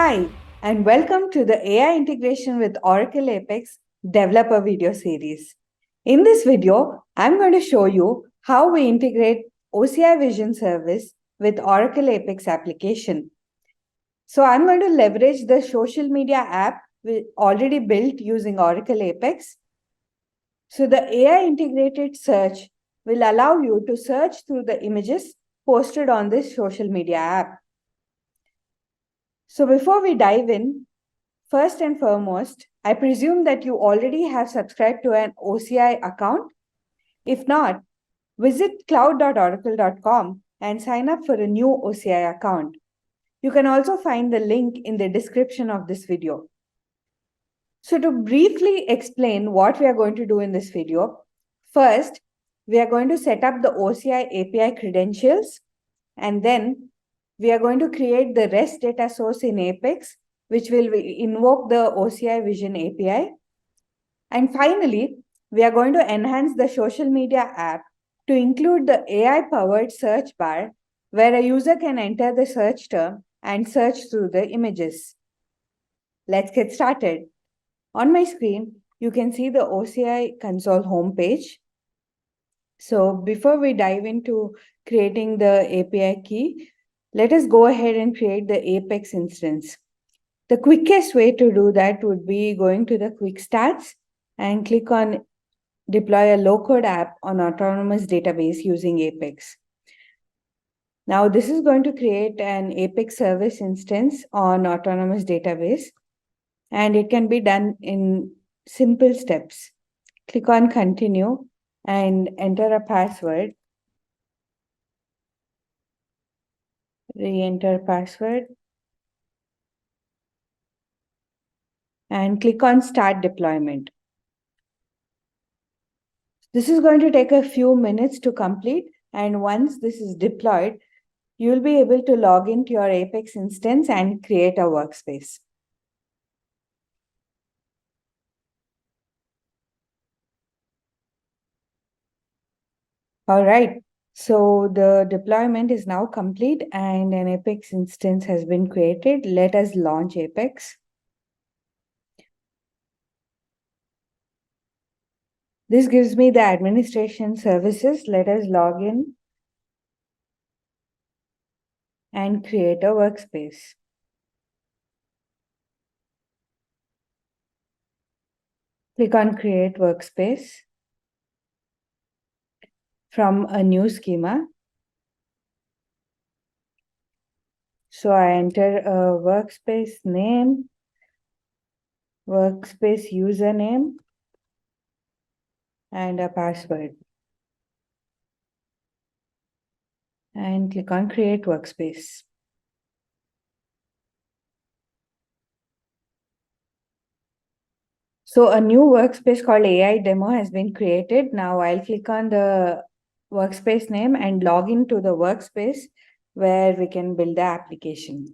Hi, and welcome to the AI Integration with Oracle Apex Developer video series. In this video, I'm going to show you how we integrate OCI Vision Service with Oracle Apex application. So I'm going to leverage the social media app we already built using Oracle Apex. So the AI integrated search will allow you to search through the images posted on this social media app. So before we dive in, first and foremost, I presume that you already have subscribed to an OCI account. If not, visit cloud.oracle.com and sign up for a new OCI account. You can also find the link in the description of this video. So to briefly explain what we are going to do in this video, first, we are going to set up the OCI API credentials, and then we are going to create the REST data source in Apex, which will invoke the OCI Vision API. And finally, we are going to enhance the social media app to include the AI-powered search bar, where a user can enter the search term and search through the images. Let's get started. On my screen, you can see the OCI console homepage. So before we dive into creating the API key, let us go ahead and create the Apex instance. The quickest way to do that would be going to the quick stats and click on deploy a low-code app on Autonomous Database using Apex. Now this is going to create an Apex service instance on Autonomous Database, and it can be done in simple steps. Click on continue and enter a password. Re-enter password. And click on start deployment. This is going to take a few minutes to complete, and once this is deployed, you will be able to log into your Apex instance and create a workspace. All right, so the deployment is now complete and an Apex instance has been created. Let us launch Apex. This gives me the administration services. Let us log in and create a workspace. Click on Create Workspace from a new schema. So I enter a workspace name, workspace username, and a password. And click on Create Workspace. So a new workspace called AI Demo has been created. Now I'll click on the workspace name and log into the workspace where we can build the application.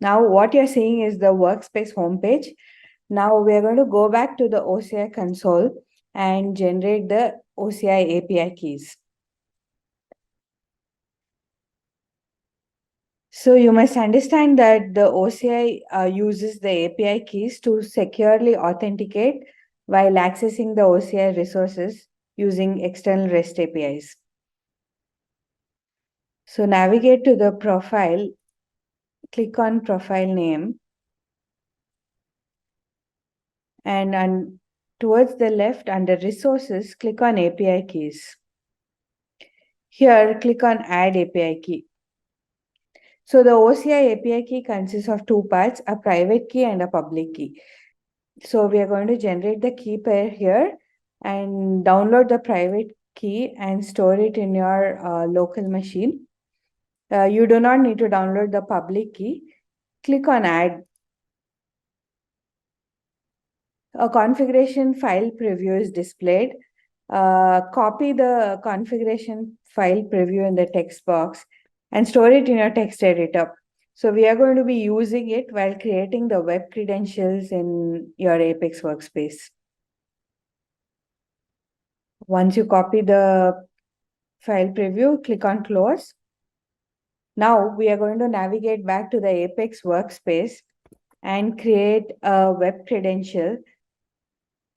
Now what you're seeing is the workspace homepage. Now we are going to go back to the OCI console and generate the OCI API keys. So you must understand that the OCI uses the API keys to securely authenticate while accessing the OCI resources using external REST APIs. So navigate to the profile, click on profile name, and towards the left under resources, click on API keys. Here, click on add API key. So the OCI API key consists of two parts, a private key and a public key. So we are going to generate the key pair here and download the private key and store it in your local machine. You do not need to download the public key. Click on add. A configuration file preview is displayed. Copy the configuration file preview in the text box and store it in your text editor. So we are going to be using it while creating the web credentials in your Apex workspace. Once you copy the file preview, click on close. Now we are going to navigate back to the Apex workspace and create a web credential.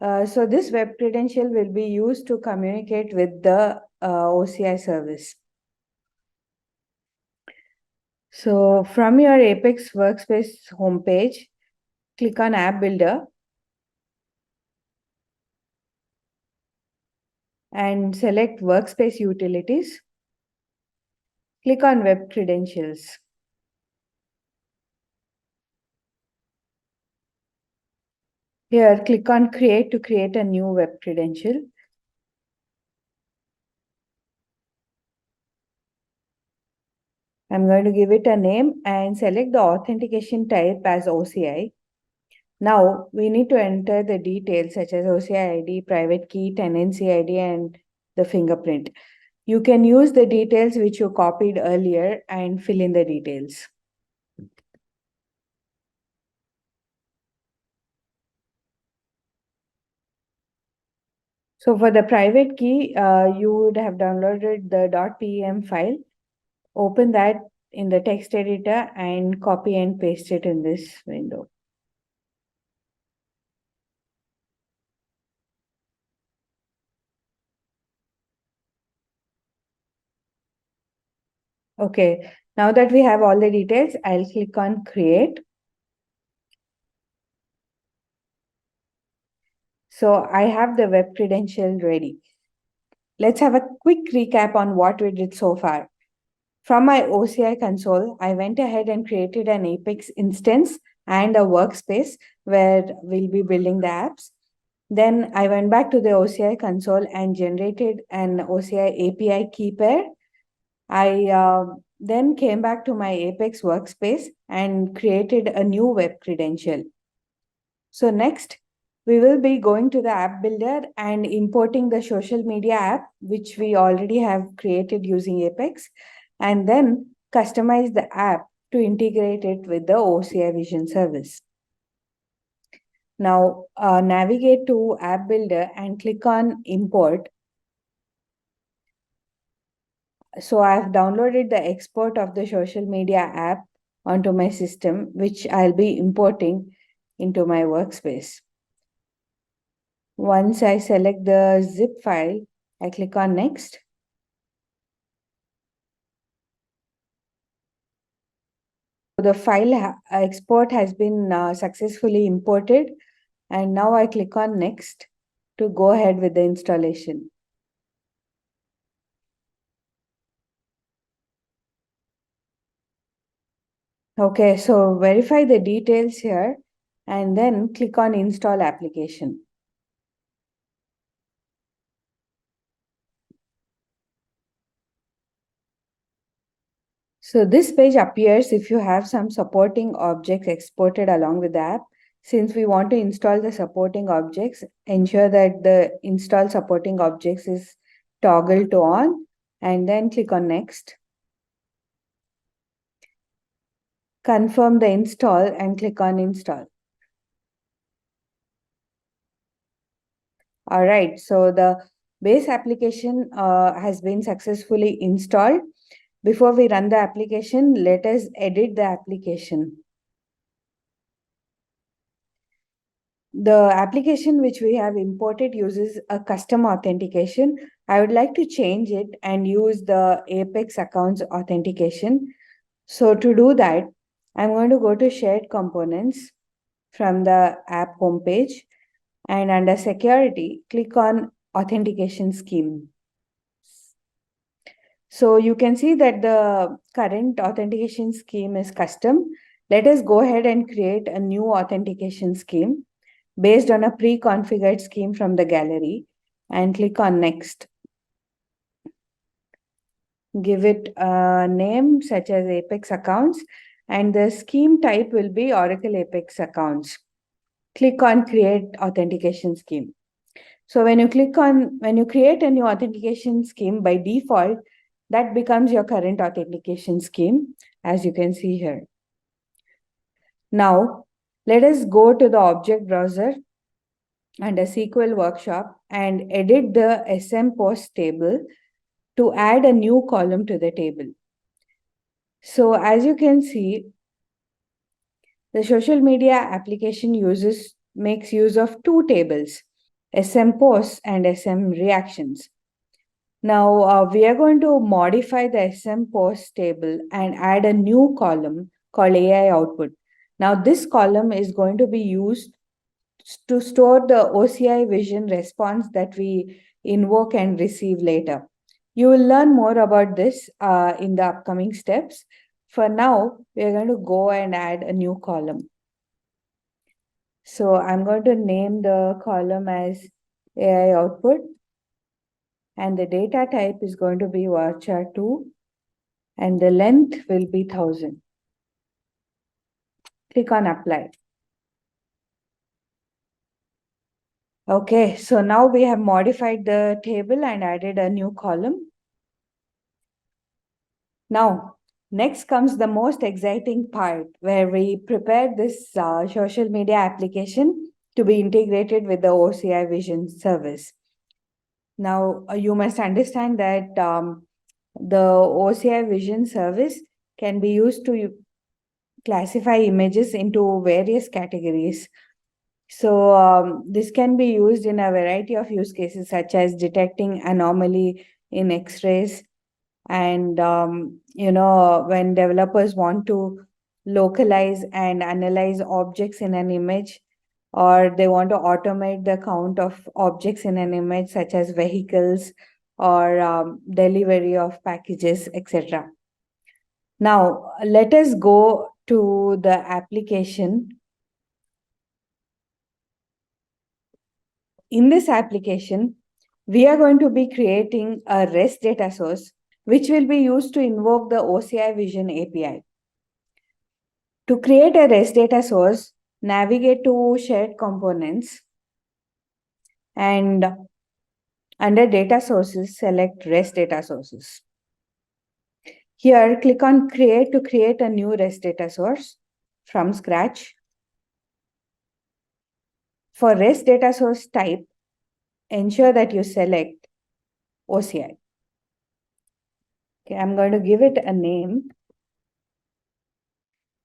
So this web credential will be used to communicate with the OCI service. So from your Apex workspace homepage, click on App Builder and select Workspace Utilities. Click on Web Credentials. Here, click on Create to create a new web credential. I'm going to give it a name and select the authentication type as OCI. Now, we need to enter the details such as OCI ID, private key, tenancy ID, and the fingerprint. You can use the details which you copied earlier and fill in the details. So for the private key, you would have downloaded the .pem file. Open that in the text editor and copy and paste it in this window. Okay, now that we have all the details, I'll click on create. So I have the web credential ready. Let's have a quick recap on what we did so far. From my OCI console, I went ahead and created an Apex instance and a workspace where we'll be building the apps. Then I went back to the OCI console and generated an OCI API key pair. I then came back to my Apex workspace and created a new web credential. So next, we will be going to the app builder and importing the social media app, which we already have created using Apex, and then customize the app to integrate it with the OCI Vision service. Now, navigate to App Builder and click on Import. So I've downloaded the export of the social media app onto my system, which I'll be importing into my workspace. Once I select the zip file, I click on Next. The file export has been successfully imported, and now I click on Next to go ahead with the installation. Okay, so verify the details here and then click on Install Application. So this page appears if you have some supporting objects exported along with the app. Since we want to install the supporting objects, ensure that the install supporting objects is toggled to on and then click on Next. Confirm the install and click on Install. All right, so the base application has been successfully installed. Before we run the application, let us edit the application. The application which we have imported uses a custom authentication. I would like to change it and use the Apex accounts authentication. So to do that, I'm going to go to Shared Components from the app homepage, and under Security, click on Authentication Scheme. So you can see that the current authentication scheme is custom. Let us go ahead and create a new authentication scheme based on a pre-configured scheme from the gallery and click on Next. Give it a name such as Apex Accounts, and the scheme type will be Oracle Apex Accounts. Click on Create Authentication Scheme. So when you create a new authentication scheme, by default, that becomes your current authentication scheme, as you can see here. Now, let us go to the object browser under SQL workshop and edit the SM post table to add a new column to the table. So as you can see, the social media application makes use of two tables, SM posts and SM reactions. Now we are going to modify the SM post table and add a new column called AI output. Now this column is going to be used to store the OCI vision response that we invoke and receive later. You will learn more about this in the upcoming steps. For now, we are going to go and add a new column. So I'm going to name the column as AI output, and the data type is going to be varchar2, and the length will be 1000. Click on apply. Okay, so now we have modified the table and added a new column. Now, next comes the most exciting part where we prepare this social media application to be integrated with the OCI Vision service. Now, you must understand that the OCI Vision service can be used to classify images into various categories. So this can be used in a variety of use cases, such as detecting anomaly in X-rays, and when developers want to localize and analyze objects in an image, or they want to automate the count of objects in an image, such as vehicles or delivery of packages, etc. Now let us go to the application. In this application, we are going to be creating a REST data source which will be used to invoke the OCI Vision API. To create a REST data source, navigate to Shared Components, and under Data Sources, select REST Data Sources. Here, click on Create to create a new REST data source from scratch. For REST data source type, ensure that you select OCI. Okay, I'm going to give it a name.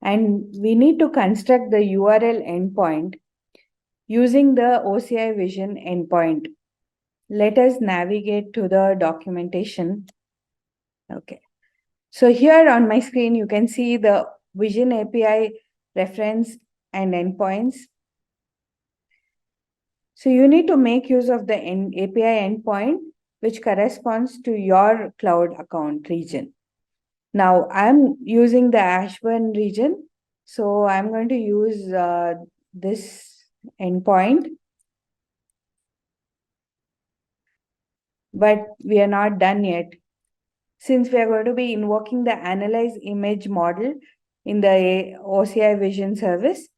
And we need to construct the URL endpoint using the OCI Vision endpoint. Let us navigate to the documentation. Okay. So here on my screen, you can see the Vision API reference and endpoints. So you need to make use of the API endpoint, which corresponds to your cloud account region. Now I'm using the Ashburn region. So I'm going to use this endpoint. But we are not done yet. Since we are going to be invoking the analyze image model in the OCI Vision service,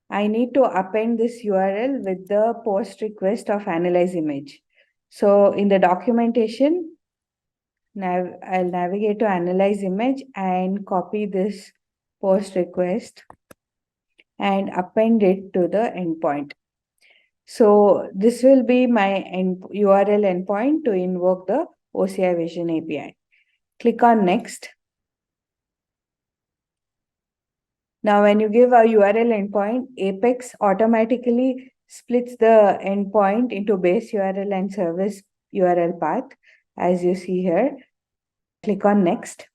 I need to append this URL with the post request of analyze image. So in the documentation, I'll navigate to analyze image and copy this post request and append it to the endpoint. So this will be my URL endpoint to invoke the OCI Vision API. Click on next. Now, when you give a URL endpoint, Apex automatically splits the endpoint into base URL and service URL path, as you see here. Click on next.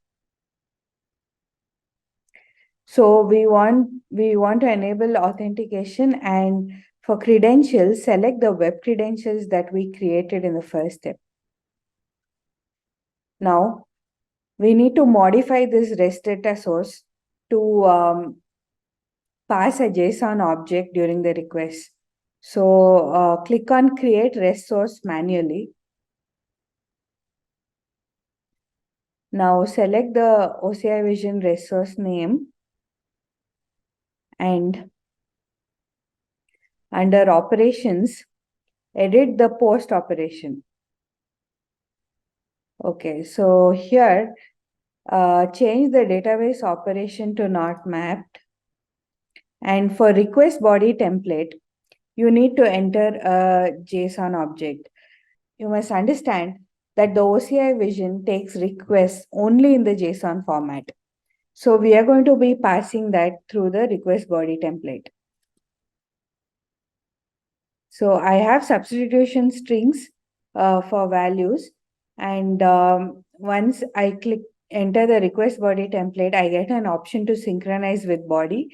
So we want to enable authentication, and for credentials, select the web credentials that we created in the first step. Now, we need to modify this REST data source to pass a JSON object during the request. So click on Create REST Source manually. Now select the OCI Vision REST Source name, and under Operations, edit the post operation. Okay, so here, change the database operation to not mapped. And for request body template, you need to enter a JSON object. You must understand that the OCI Vision takes requests only in the JSON format. So we are going to be passing that through the request body template. So I have substitution strings for values, and once I click enter the request body template, I get an option to synchronize with body.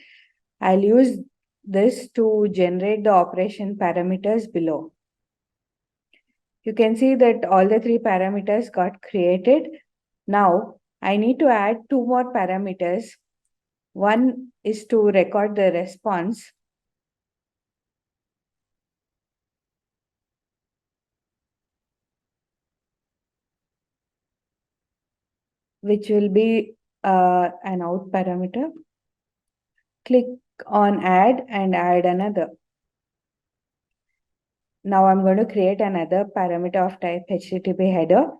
I'll use this to generate the operation parameters below. You can see that all the three parameters got created. Now I need to add two more parameters. One is to record the response. Which will be an out parameter. Click on add and add another. Now I'm going to create another parameter of type HTTP header,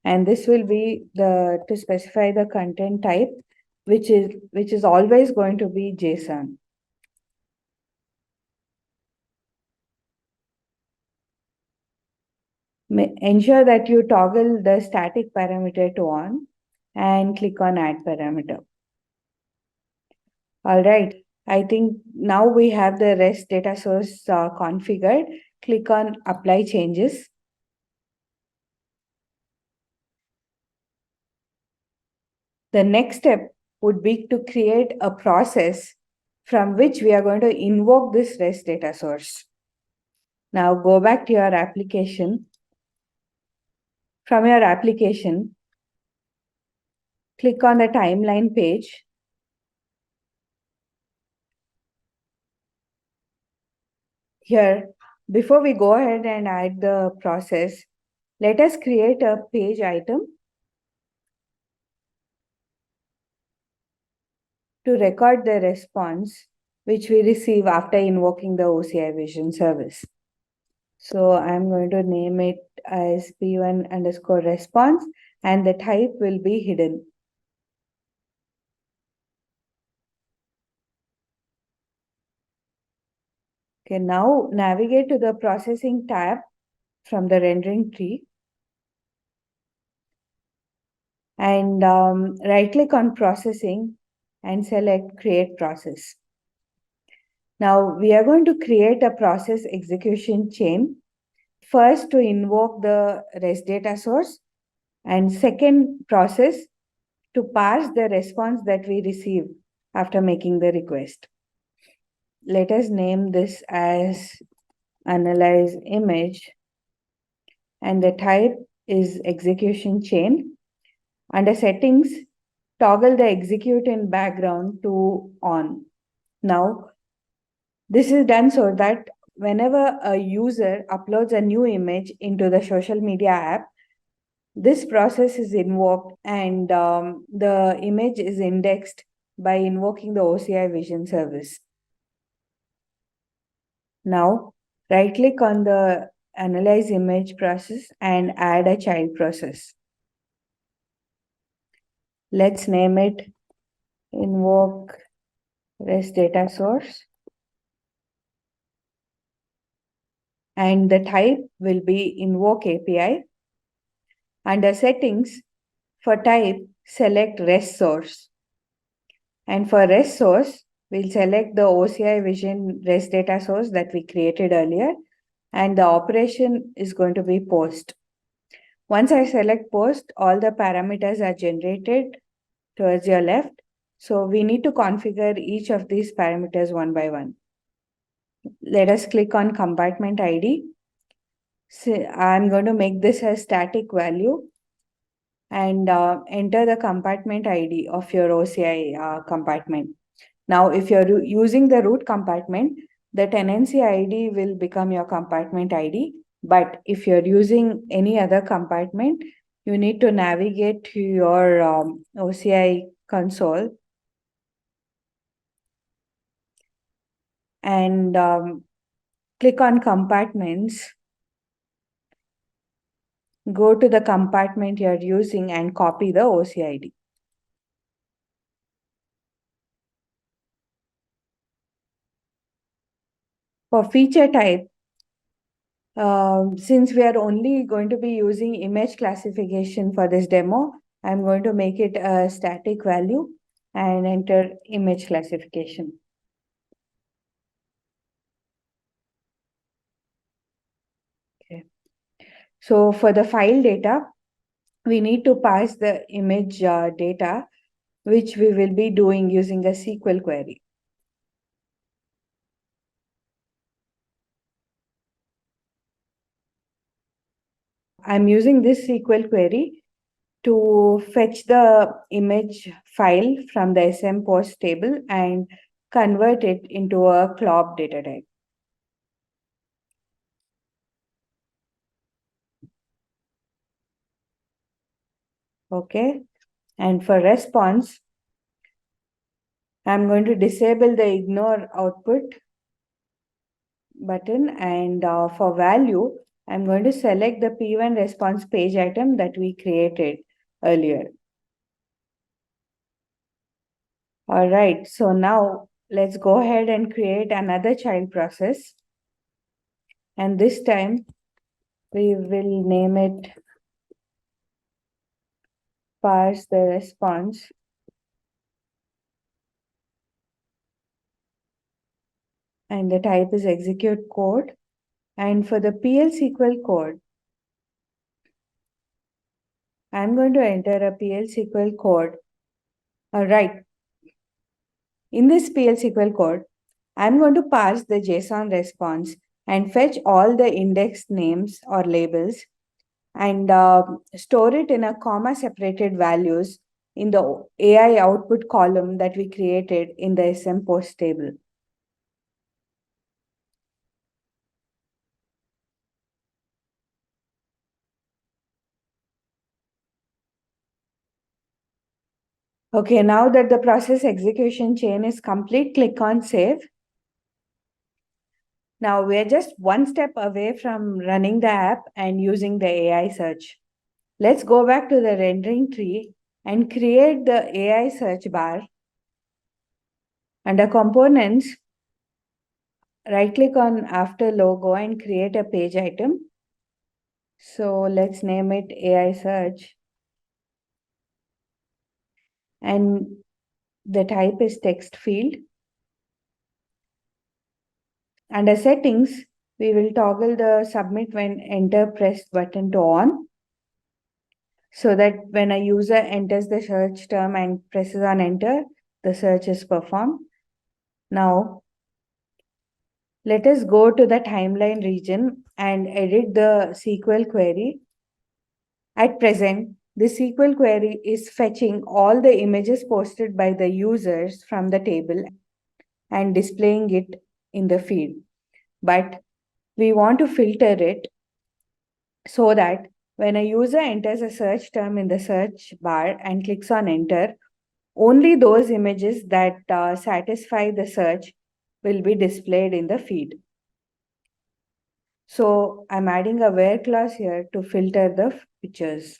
and this will be to specify the content type, which is always going to be JSON. Ensure that you toggle the static parameter to on and click on add parameter. All right, I think now we have the REST data source configured. Click on apply changes. The next step would be to create a process from which we are going to invoke this REST data source. Now go back to your application. From your application, click on the timeline page. Here, before we go ahead and add the process, let us create a page item to record the response which we receive after invoking the OCI Vision service. So I'm going to name it as p1 underscore response, and the type will be hidden. Okay, now navigate to the processing tab from the rendering tree and right click on processing and select create process. Now we are going to create a process execution chain. First to invoke the REST data source, and second process to parse the response that we receive after making the request. Let us name this as analyze image, and the type is execution chain. Under settings, toggle the execute in background to on. Now, this is done so that whenever a user uploads a new image into the social media app, this process is invoked and the image is indexed by invoking the OCI Vision service. Now, right-click on the Analyze Image process and add a child process. Let's name it Invoke REST Data Source. And the type will be Invoke API. Under Settings, for type, select REST Source. And for REST Source, we'll select the OCI Vision REST Data Source that we created earlier, and the operation is going to be post. Once I select post, all the parameters are generated towards your left. So we need to configure each of these parameters one by one. Let us click on compartment ID. So I'm going to make this a static value and enter the compartment ID of your OCI compartment. Now, if you're using the root compartment, the tenancy ID will become your compartment ID. But if you're using any other compartment, you need to navigate to your OCI console and click on compartments. Go to the compartment you're using and copy the OCI ID. For feature type, since we are only going to be using image classification for this demo, I'm going to make it a static value and enter image classification. Okay. So for the file data, we need to pass the image data, which we will be doing using a SQL query. I'm using this SQL query to fetch the image file from the SM post table and convert it into a CLOB data type. Okay. And for response, I'm going to disable the ignore output button, and for value, I'm going to select the P1 response page item that we created earlier. All right, so now let's go ahead and create another child process. And this time we will name it parse the response. And the type is execute code. And for the PL SQL code, I'm going to enter a PL SQL code. All right. In this PL SQL code, I'm going to parse the JSON response and fetch all the index names or labels and store it in a comma separated values in the AI output column that we created in the SM post table. Okay, now that the process execution chain is complete, click on save. Now we're just one step away from running the app and using the AI search. Let's go back to the rendering tree and create the AI search bar. Under components, right click on after logo and create a page item. So let's name it AI search. And the type is text field. Under settings, we will toggle the submit when enter pressed button to on, so that when a user enters the search term and presses on enter, the search is performed. Now, let us go to the timeline region and edit the SQL query. At present, the SQL query is fetching all the images posted by the users from the table and displaying it in the feed. But we want to filter it so that when a user enters a search term in the search bar and clicks on enter, only those images that satisfy the search will be displayed in the feed. So I'm adding a where clause here to filter the pictures.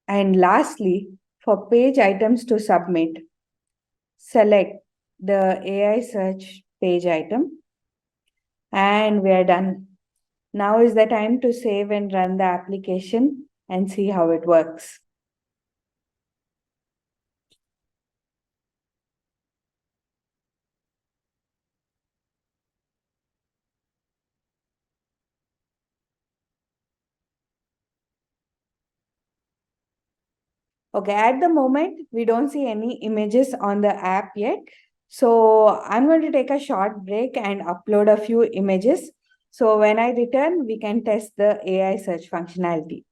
And lastly, for page items to submit, select the AI search page item, and we are done. Now is the time to save and run the application and see how it works. Okay, at the moment, we don't see any images on the app yet. So I'm going to take a short break and upload a few images. So when I return, we can test the AI search functionality.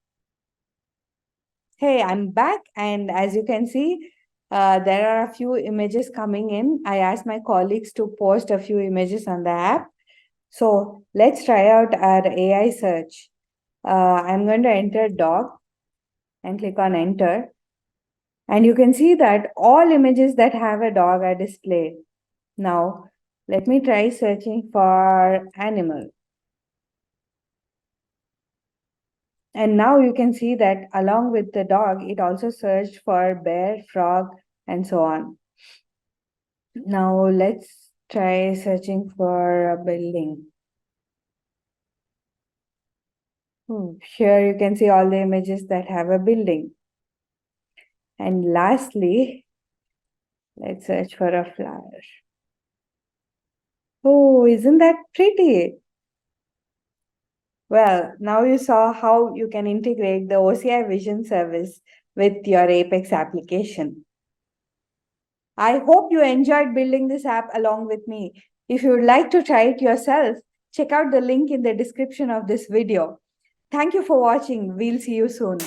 Hey, I'm back, and as you can see, there are a few images coming in. I asked my colleagues to post a few images on the app. So let's try out our AI search. I'm going to enter dog and click on enter. And you can see that all images that have a dog are displayed. Now, let me try searching for animal. And now you can see that along with the dog, it also searched for bear, frog, and so on. Now let's try searching for a building. Here you can see all the images that have a building. And lastly, let's search for a flower. Oh, isn't that pretty? Well, now you saw how you can integrate the OCI Vision service with your Apex application. I hope you enjoyed building this app along with me. If you would like to try it yourself, check out the link in the description of this video. Thank you for watching. We'll see you soon.